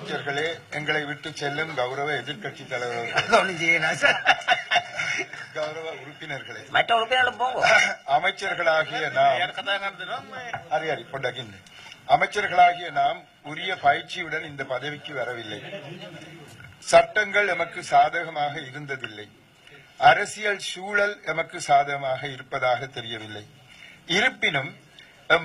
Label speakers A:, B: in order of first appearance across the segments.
A: அமைச்சர்களே, எங்களை விட்டு செல்லும் கௌரவ எதிர்கட்சி தலைவர்கள், கௌரவ உறுப்பினர்களே,
B: மற்ற உறுப்பினர்களும் போகும்.
A: அமைச்சர்களாகிய நாம் உரிய பயிற்சியுடன் இந்த பதவிக்கு வரவில்லை. சட்டங்கள் எமக்கு சாதகமாக இருந்ததில்லை. அரசியல் சூழல் எமக்கு சாதகமாக இருப்பதாக தெரியவில்லை. இருப்பினும்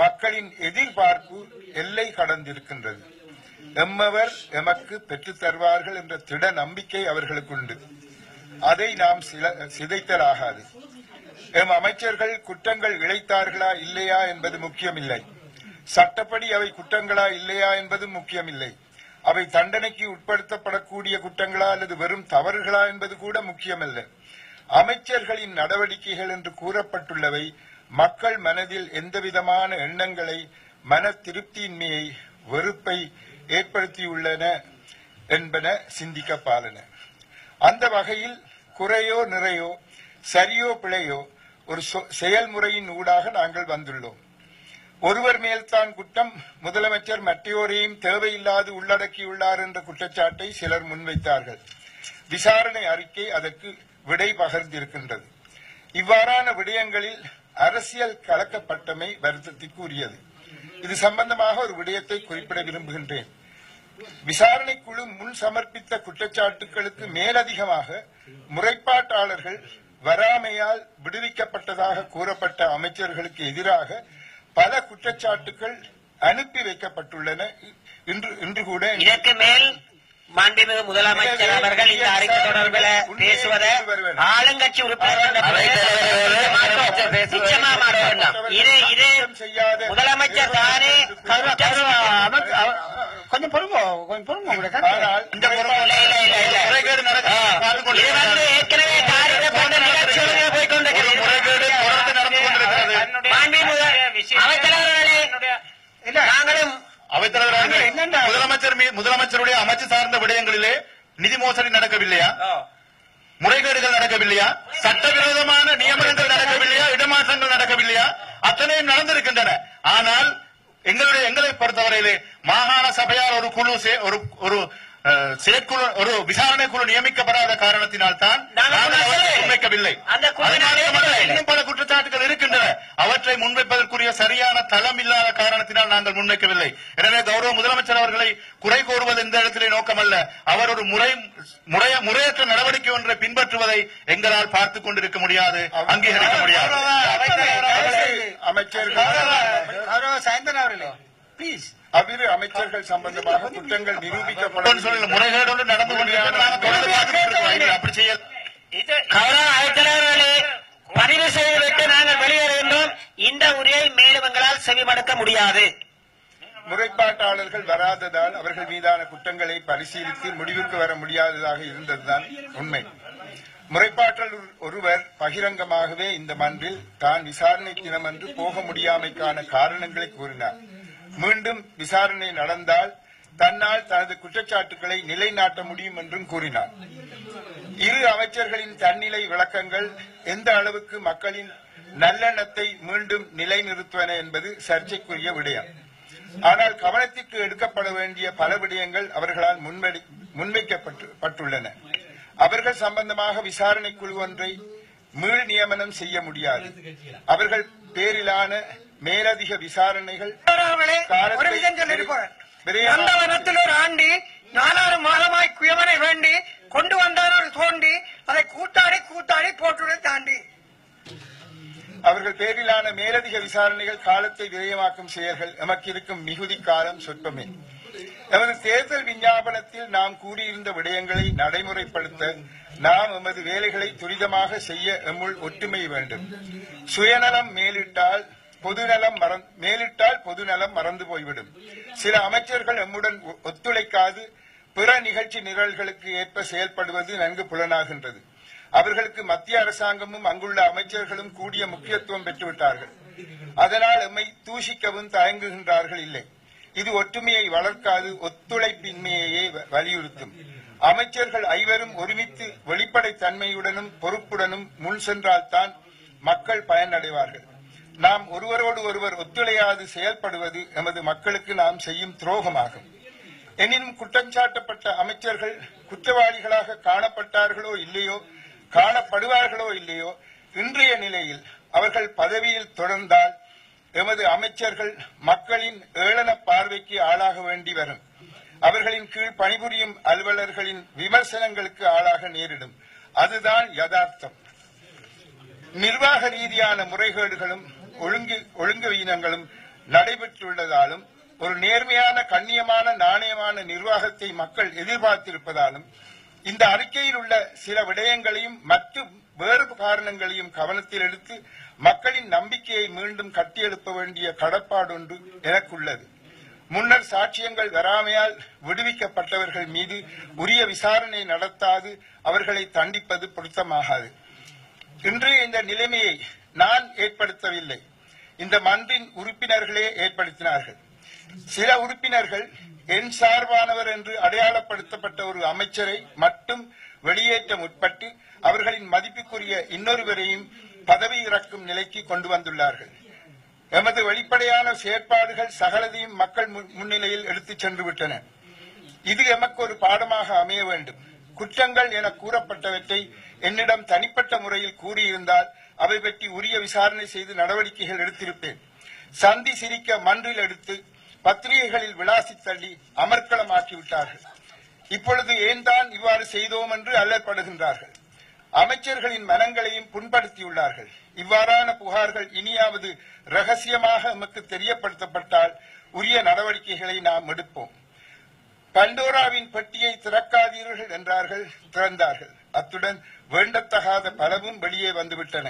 A: மக்களின் எதிர்பார்ப்பு எல்லை கடந்திருக்கின்றது. எம்மவர் எமக்கு பெற்றுத் தருவார்கள் என்ற திட நம்பிக்கை அவர்களுக்கு உண்டு. அதை நாம் சிதைத்தலாகாது. எம் அமைச்சர்கள் குற்றங்கள் இழைத்தார்களா இல்லையா என்பது முக்கியமில்லை. சட்டப்படி அவை குற்றங்களா இல்லையா என்பது முக்கியமில்லை. அவை தண்டனைக்கு உட்படுத்தப்படக்கூடிய குற்றங்களா அல்லது வெறும் தவறுகளா என்பது கூட முக்கியமல்ல. அமைச்சர்களின் நடவடிக்கைகள் என்று கூறப்பட்டுள்ளவை மக்கள் மனதில் எந்தவிதமான எண்ணங்களை, மன திருப்தியின்மையை, வெறுப்பை ஏற்படுத்தியுள்ளன என்பன சிந்திக்கப்பாலன. அந்த வகையில் குறையோ நிறையோ, சரியோ பிழையோ ஒரு செயல்முறையின் ஊடாக நாங்கள் வந்துள்ளோம். ஒருவர் மேல்தான் குற்றம், முதலமைச்சர் மற்றையோரையும் தேவையில்லாது உள்ளடக்கியுள்ளார் என்ற குற்றச்சாட்டை சிலர் முன்வைத்தார்கள். விசாரணை அறிக்கை அதற்கு விடை பகிர்ந்திருக்கின்றது. இவ்வாறான விடயங்களில் அரசியல் கலக்கப்பட்டமை வருத்தத்திற்குரியது. இது சம்பந்தமாக ஒரு விடயத்தை குறிப்பிட விரும்புகின்றேன். விசாரணை குழு முன் சமர்ப்பித்த குற்றச்சாட்டுகளுக்கு மேலதிகமாக முறைப்பாட்டாளர்கள் வராமையால் விடுவிக்கப்பட்டதாக கூறப்பட்ட அமைச்சர்களுக்கு எதிராக பல குற்றச்சாட்டுகள் அனுப்பி வைக்கப்பட்டுள்ளன. இன்று கூட
B: இதற்கு மேல் மாண்புமிகு முதலமைச்சர் அவர்கள் இந்த அறிக்கை தொடர்பில் பேசுவதை ஆளுங்கட்சி உறுப்பினர் முதலமைச்சர் தானே கொஞ்சம் பொறுங்க, கொஞ்சம் பொறுங்க. ஏற்கனவே
C: முதலமைச்சருடைய அமைச்சு சார்ந்த விடயங்களிலே நிதி மோசடி நடக்கவில்லையா? முறைகேடுகள் நடக்கவில்லையா? சட்டவிரோதமான நியமனங்கள் நடக்கவில்லையா? இடமாற்றங்கள் நடக்கவில்லையா? அத்தனையும் நடந்திருக்கின்றன. ஆனால் எங்களை பொறுத்தவரையிலே மாகாண சபையால் ஒரு குழு, செயற்குழு, ஒரு விசாரணை குழு நியமிக்கப்படாத காரணத்தினால் தான் முன்வைக்கவில்லை. இன்னும் பல குற்றச்சாட்டுகள் இருக்கின்றன. அவற்றை முன்வைப்பதற்குரிய சரியான தளம் இல்லாத காரணத்தினால் நாங்கள் முன்வைக்கவில்லை. எனவே கௌரவ முதலமைச்சர் அவர்களை குறை கூறுவது இந்த இடத்திலே நோக்கமல்ல. அவர் ஒரு முறையற்ற நடவடிக்கை ஒன்றை பின்பற்றுவதை எங்களால் பார்த்துக் கொண்டிருக்க முடியாது, அங்கீகரிக்க முடியாது.
A: அவ்விரு அமைச்சர்கள் சம்பந்தமாக குற்றங்கள் நிரூபிக்கப்படும்
C: முறைகேடு நடந்து
B: பதிவு செய்துவிட்டு நாங்கள் வெளியேறுகின்றோம். இந்த உரையை மேலும் எங்களால் செவிமடுக்க முடியாது.
A: முறைப்பாட்டாளர்கள் வராததால் அவர்கள் மீதான குற்றங்களை பரிசீலித்து முடிவுக்கு வர முடியாததாக இருந்ததுதான் உண்மை. முறைப்பாற்றல் ஒருவர் பகிரங்கமாகவே இந்த மன்றில் தான் விசாரணை தினமன்று போக முடியாமைக்கான காரணங்களை கூறினார். மீண்டும் விசாரணை நடந்தால் தன்னால் தனது குற்றச்சாட்டுகளை நிலைநாட்ட முடியும் என்றும் கூறினார். இரு அமைச்சர்களின் தன்னிலை விளக்கங்கள் எந்த அளவுக்கு மக்களின் நல்லெண்ணத்தை மீண்டும் நிலைநிறுத்துவன என்பது சர்ச்சைக்குரிய விடயம். ஆனால் கவனத்திற்கு எடுக்கப்பட வேண்டிய பல விடயங்கள் அவர்களால் முன்வைக்கப்பட்டுள்ளன. அவர்கள் சம்பந்தமாக விசாரணை குழு ஒன்றை மீள் நியமனம் செய்ய முடியாது. அவர்கள் பேரிலான மேலதிக விசாரணைகள்
D: ஒரு ஆண்டி 4 மாதமாய் குயவனை வேண்டி கொண்டு வந்தார் தோண்டி அதை கூட்டாடி போட்டுடன் தாண்டி
A: அவர்கள் பேரிலான மேலதிக விசாரணைகள் காலத்தை விரயமாக்கும் செயல்கள் எமக்கு இருக்கும் மிகுதி காலம் சொற்பமே. எமது தேர்தல் விஞ்ஞாபனத்தில் நாம் கூறியிருந்த விடயங்களை நடைமுறைப்படுத்த நாம் எமது வேலைகளை துரிதமாக செய்ய எம்முள் ஒற்றுமை வேண்டும். சுயநலம் மேலிட்டால் பொதுநலம் மறந்து போய்விடும். சில அமைச்சர்கள் எம்முடன் ஒத்துழைக்காது பிற நிகழ்ச்சி நிரல்களுக்கு ஏற்ப செயல்படுவது நன்கு புலனாகின்றது. அவர்களுக்கு மத்திய அரசாங்கமும் அங்குள்ள அமைச்சர்களும் கூடிய முக்கியத்துவம் பெற்றுவிட்டார்கள். அதனால் எம்மை தூஷிக்கவும் தயங்குகின்றார்கள் இல்லை. இது ஒற்றுமையை வளர்க்காது, ஒத்துழைப்பின்மையையே வலியுறுத்தும். அமைச்சர்கள் ஐவரும் ஒருமித்து வெளிப்படை தன்மையுடனும் பொறுப்புடனும் முன் சென்றால்தான் மக்கள் பயனடைவார்கள். நாம் ஒருவரோடு ஒருவர் ஒத்துழையாது செயல்படுவது எமது மக்களுக்கு நாம் செய்யும் துரோகமாகும். எனினும் குற்றஞ்சாட்டப்பட்ட அமைச்சர்கள் குற்றவாளிகளாக காணப்பட்டார்களோ இல்லையோ, காணப்படுவார்களோ இல்லையோ, இன்றைய நிலையில் அவர்கள் பதவியில் தொடர்ந்தால் எமது அமைச்சர்கள் மக்களின் ஏளன பார்வைக்கு ஆளாக வேண்டி வரும். அவர்களின் கீழ் பணிபுரியும் அலுவலர்களின் விமர்சனங்களுக்கு ஆளாக நேரிடும். அதுதான் யதார்த்தம். நிர்வாக ரீதியான முறைகேடுகளும் ஒழுங்கீனங்களும் நடைபெற்றுள்ளதாலும் ஒரு நேர்மையான, கண்ணியமான, நாணயமான நிர்வாகத்தை மக்கள் எதிர்பார்த்திருப்பதாலும் இந்த அறிக்கையில் உள்ள சில விடயங்களையும் மற்றும் வேறு காரணங்களையும் கவனத்தில் எடுத்து மக்களின் நம்பிக்கையை மீண்டும் கட்டியெழுப்ப வேண்டிய கடப்பாடொன்று எனக்குள்ளது. முன்னர் சாட்சியங்கள் வராமையால் விடுவிக்கப்பட்டவர்கள் மீது உரிய விசாரணை நடத்தாது அவர்களை தண்டிப்பது பொருத்தமாகாது. இன்றைய இந்த நிலைமையை நான் ஏற்படுத்தவில்லை, இந்த மன்றின் உறுப்பினர்களே ஏற்படுத்தினார்கள். சில உறுப்பினர்கள் என் சார்பானவர் என்று அடையாளப்படுத்தப்பட்ட ஒரு அமைச்சரை மட்டும் வெளியேற்ற முற்பட்டு அவர்களின் மதிப்புக்குரிய இன்னொருவரையும் பதவி இறக்கும் நிலைக்கு கொண்டு வந்துள்ளார்கள். எமது வெளிப்படையான செயற்பாடுகள் சகலதையும் மக்கள் முன்னிலையில் எடுத்துச் சென்று விட்டன. இது எமக்கு ஒரு பாடமாக அமைய வேண்டும். குற்றங்கள் என கூறப்பட்டவற்றை என்னிடம் தனிப்பட்ட முறையில் கூறியிருந்தால் அவை பற்றி உரிய விசாரணை செய்து நடவடிக்கைகள் எடுத்திருப்பேன். சந்தி சிரிக்க மன்றில் எடுத்து பத்திரிகைகளில் விளாசி தள்ளி அமர்க்களமாக்கிவிட்டார்கள். இப்பொழுது ஏன் தான் இவ்வாறு செய்தோம் என்று அல்லற்படுகின்றார்கள். அமைச்சர்களின் மனங்களையும் புண்படுத்தியுள்ளார்கள். இவ்வாறான புகார்கள் இனியாவது ரகசியமாக நமக்கு தெரியப்படுத்தப்பட்டால் உரிய நடவடிக்கைகளை நாம் எடுப்போம். பண்டோராவின் பெட்டியை திறக்காதீர்கள் என்றார்கள், திறந்தார்கள். அத்துடன் வேண்டத்தகாத பலவும் வெளியே வந்துவிட்டன.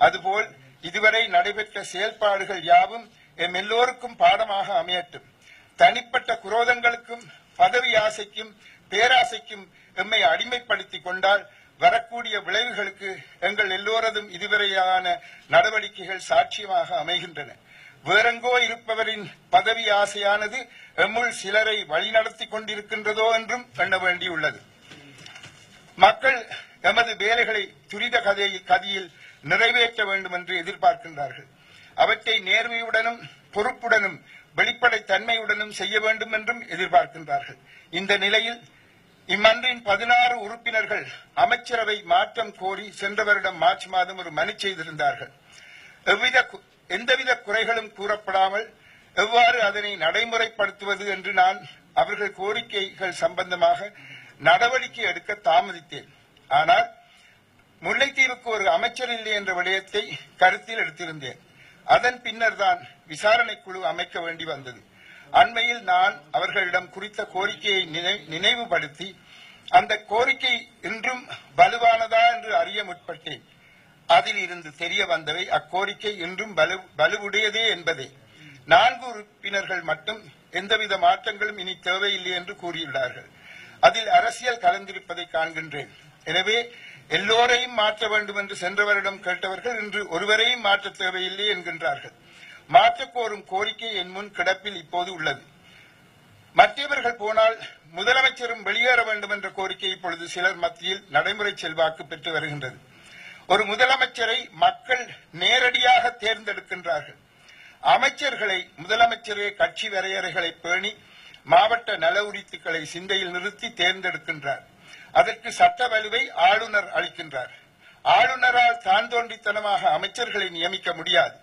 A: அதுபோல் இதுவரை நடைபெற்ற செயல்பாடுகள் யாவும் எம் எல்லோருக்கும் பாடமாக அமையட்டும். தனிப்பட்ட குரோதங்களுக்கும் பதவி ஆசைக்கும் பேராசைக்கும் எம்மை அடிமைப்படுத்திக் கொண்டால் வரக்கூடிய விளைவுகளுக்கு எங்கள் எல்லோரதும் இதுவரையான நடவடிக்கைகள் சாட்சியமாக அமைகின்றன. வேறெங்கோ இருப்பவரின் பதவி ஆசையானது எம்முள் சிலரை வழிநடத்தி கொண்டிருக்கின்றதோ என்றும் எண்ண வேண்டியுள்ளது. மக்கள் எமது வேலைகளை துரித கதியில் நிறைவேற்ற வேண்டும் என்று எதிர்பார்க்கின்றார்கள். அவற்றை நேர்மையுடனும் பொறுப்புடனும் வெளிப்படை தன்மையுடனும் செய்ய வேண்டும் என்றும் எதிர்பார்க்கின்றார்கள். இந்த நிலையில் இம்மன்றின் 16 உறுப்பினர்கள் அமைச்சரவை மாற்றம் கோரி சென்ற வருடம் மார்ச் மாதம் ஒரு மனு செய்திருந்தார்கள். எந்தவித குறைகளும் கூறப்படாமல் எவ்வாறு அதனை நடைமுறைப்படுத்துவது என்று நான் அவர்கள் கோரிக்கைகள் சம்பந்தமாக நடவடிக்கை எடுக்க தாமதித்தேன். ஆனால் முல்லைத்தீவுக்கு ஒரு அமைச்சர் இல்லை என்ற விடயத்தை கருத்தில் எடுத்திருந்தேன். அதன் பின்னர் தான் விசாரணை குழு அமைக்க வேண்டி வந்தது. அண்மையில் நான் அவர்களிடம் குறித்த கோரிக்கையை நினைவுபடுத்தி அந்த கோரிக்கை இன்றும் வலுவானதா என்று அறிய முற்பட்டேன். அதில் இருந்து தெரிய வந்தவை அக்கோரிக்கை இன்றும் வலுவுடையதே என்பதே. 4 உறுப்பினர்கள் மட்டும் எந்தவித மாற்றங்களும் இனி தேவையில்லை என்று கூறியுள்ளார்கள். அதில் அரசியல் கலந்திருப்பதை காண்கின்றேன். எனவே எல்லோரையும் மாற்ற வேண்டும் என்று சென்ற வருடம் கேட்டவர்கள் இன்று ஒருவரையும் மாற்ற தேவையில்லை என்கின்றார்கள். மாற்றக் கோரும் கோரிக்கை என் முன் கிடப்பில் இப்போது உள்ளது. மற்றவர்கள் போனால் முதலமைச்சரும் வெளியேற வேண்டும் என்ற கோரிக்கை இப்பொழுது சிலர் மத்தியில் நடைமுறை செல்வாக்கு பெற்று வருகின்றது. ஒரு முதலமைச்சரை மக்கள் நேரடியாக தேர்ந்தெடுக்கின்றார்கள். அமைச்சர்களை முதலமைச்சரே கட்சி வரையறைகளை பேணி மாவட்ட நல உரித்துக்களை சிந்தையில் நிறுத்தி தேர்ந்தெடுக்கின்றார். அதற்கு சட்ட வலுவை ஆளுநர் அளிக்கின்றார். ஆளுநரால் தான் தோன்றித்தனமாக அமைச்சர்களை நியமிக்க முடியாது.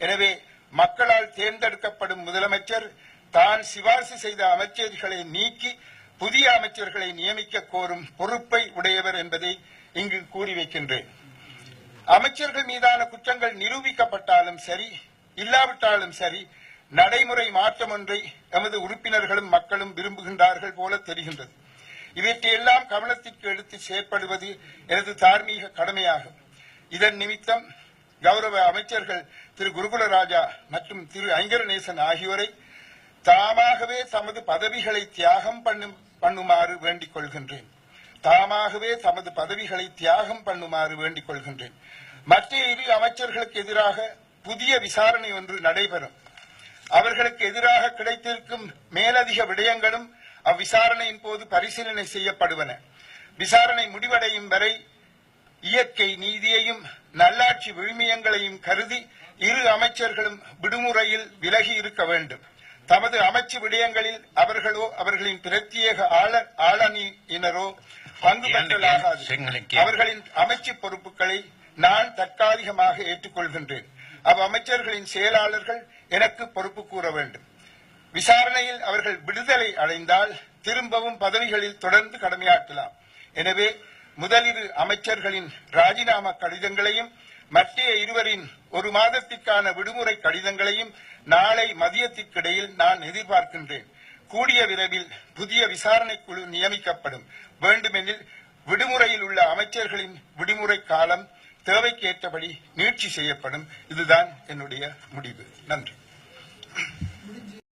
A: எனவே மக்களால் தேர்ந்தெடுக்கப்படும் முதலமைச்சர் தான் சிபாரிசு செய்த அமைச்சர்களை நீக்கி புதிய அமைச்சர்களை நியமிக்க கோரும் பொறுப்பை உடையவர் என்பதை இங்கு கூறி வைக்கின்றேன். அமைச்சர்கள் மீதான குற்றங்கள் நிரூபிக்கப்பட்டாலும் சரி, இல்லாவிட்டாலும் சரி, நடைமுறை மாற்றம் ஒன்றை எமது உறுப்பினர்களும் மக்களும் விரும்புகின்றார்கள் போல தெரிகின்றது. இவற்றையெல்லாம் கவனத்திற்கு எடுத்து செயற்படுவது எனது தார்மீக கடமையாகும். இதன் நிமித்தம் கௌரவ அமைச்சர்கள் திரு குருகுலராஜா மற்றும் திரு ஐங்கரநேசன் ஆகியோரை தாமாகவே தமது பதவிகளை தியாகம் பண்ணுமாறு வேண்டிக் கொள்கின்றேன். மற்ற 2 அமைச்சர்களுக்கு எதிராக புதிய விசாரணை ஒன்று நடைபெறும். அவர்களுக்கு எதிராக கிடைத்திருக்கும் மேலதிக விடயங்களும் அவ்விசாரணையின் போது பரிசீலனை செய்யப்படுவன. விசாரணை முடிவடையும் வரை இயற்கை நீதியையும் நல்லாட்சி விழுமியங்களையும் கருதி 2 அமைச்சர்களும் விடுமுறையில் விலகி இருக்க வேண்டும். தமது அமைச்சு விடயங்களில் அவர்களோ அவர்களின் பிரத்யேக ஆளணியினரோ பங்கு பெற்றலாகாது. அவர்களின் அமைச்சு பொறுப்புகளை நான் தற்காலிகமாக ஏற்றுக்கொள்கின்றேன். அவ்வமைச்சர்களின் செயலாளர்கள் எனக்கு பொறுப்பு கூற வேண்டும். விசாரணையில் அவர்கள் விடுதலை அடைந்தால் திரும்பவும் பதவிகளில் தொடர்ந்து கடமையாற்றலாம். எனவே முதலிரு அமைச்சர்களின் ராஜினாமா கடிதங்களையும் மற்ற இருவரின் 1 மாதத்திற்கான விடுமுறை கடிதங்களையும் நாளை மதியத்திற்கிடையில் நான் எதிர்பார்க்கின்றேன். கூடிய விரைவில் புதிய விசாரணை குழு நியமிக்கப்படும். வேண்டுமெனில் விடுமுறையில் உள்ள அமைச்சர்களின் விடுமுறை காலம் தேவைக்கேற்றபடி நீட்சி செய்யப்படும். இதுதான் என்னுடைய முடிவு. நன்றி.